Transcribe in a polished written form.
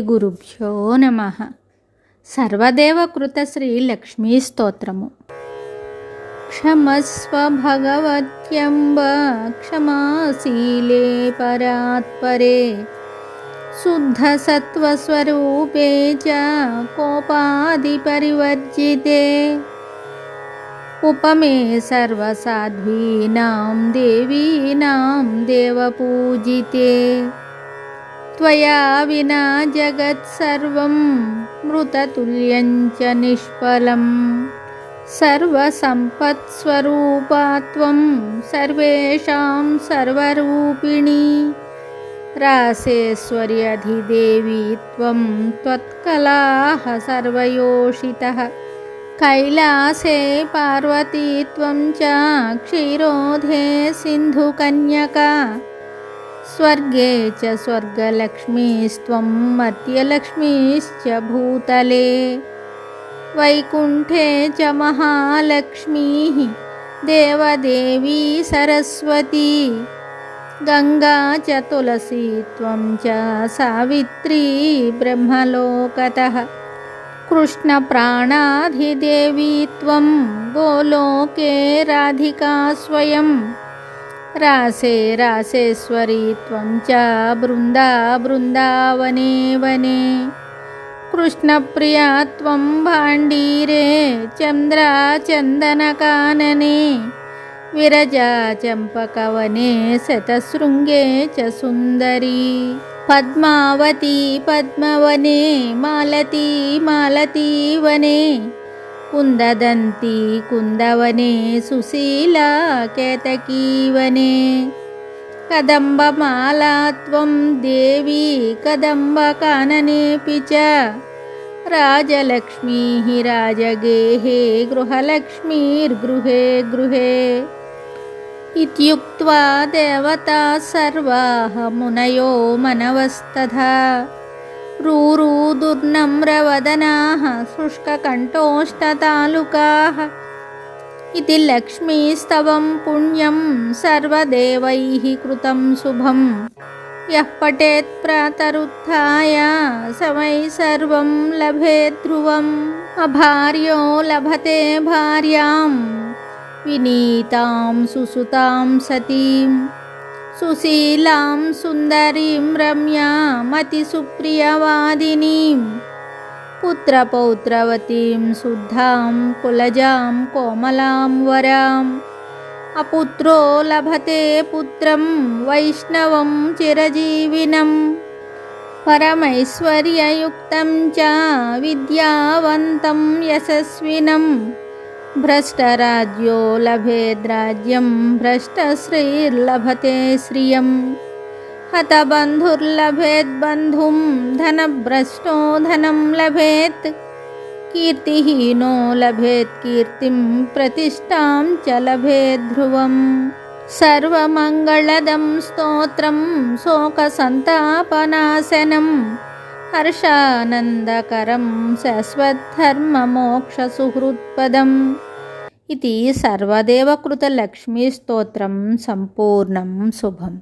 గురుభ్యో నమః. సర్వదేవకృత శ్రీ లక్ష్మీ స్తోత్రము. క్షమస్వ భగవత్యంబ క్షమాశీలే పరాత్పరే శుద్ధ సత్వస్వరూపే చ కోపాది పరివర్జితే ఉపమే సర్వసాధ్వీనాం దేవీనాం దేవపూజితే త్వయా వినా జగత్సర్వం మృతతుల్యం చ నిష్ఫలం సర్వసంపత్స్వరూపాత్వం సర్వేషాం సర్వరూపిణి రాసేశ్వర్యధిదేవి త్వం త్వత్కలాః సర్వయోషితః కైలాసే పార్వతీ త్వం చ క్షీరోధే సింధుకన్యకా స్వర్గే చ స్వర్గలక్ష్మీస్త్వం మర్త్యలక్ష్మీశ్చ భూతలే వైకుంఠే చ మహాలక్ష్మీః దేవదేవీ సరస్వతీ గంగా చ తులసీ త్వం చ సావిత్రీ బ్రహ్మలోకతః కృష్ణప్రాణాధిదేవీ త్వం గోలోకే రాధికా స్వయం రాసే రాసేశ్వరీ త్వం చ బృందావనే వనే కృష్ణప్రియా త్వం భాండీరే చంద్రచందనకాననే విరజా చంపకవనే శతశృంగే చ సుందరీ పద్మావతీ పద్మవనే మాలతీ మాలతీవనే కుందదంతి కుందవనే సుశీలా కేతకీవనే కదంబమాలా త్వం దేవీ కదంబకాననేపి చ రాజలక్ష్మీః రాజగేహే గృహలక్ష్మీర్గృహే గృహే ఇత్యుక్త్వా దేవతాః సర్వాః మునయో మనవస్తథా రూరూదుర్నమ్రవదనాః శుష్కకంఠోష్ఠతాళుకాః ఇతి లక్ష్మీస్తవం పుణ్యం సర్వదేవైః కృతం శుభం యః పఠేత్ ప్రాతరుత్థాయ స వై సర్వం లభేత్ ధ్రువం అభార్యో లభతే భార్యాం వినీతాం సుసుతాం సతీం సుశీలాం సుందరీం రమ్యాం అతిసుప్రియవాదినీం పుత్రపౌత్రవతీం శుద్ధాం కులజాం కోమలాం వరాం అపుత్రో లభతే పుత్రం వైష్ణవం చిరజీవినం పరమైశ్వర్యయుక్తం చ విద్యావంతం యశస్వినం భ్రష్టరాజ్యో లభేద్రాజ్యం భ్రష్టశ్రీర్లభతే శ్రియం హతబంధుర్లభేద్బంధుం ధనభ్రష్టో ధనం లభేత్ కీర్తిహీనో లభేత్ కీర్తిం ప్రతిష్టాం చ లభేత్ ధ్రువం సర్వమంగళదం స్తోత్రం శోకసంతాపనాశనం హర్షానందకరం శాశ్వద్ధర్మమోక్షసుహృత్పదం ఇది సర్వదేవకృత లక్ష్మీ స్తోత్రం సంపూర్ణం శుభం.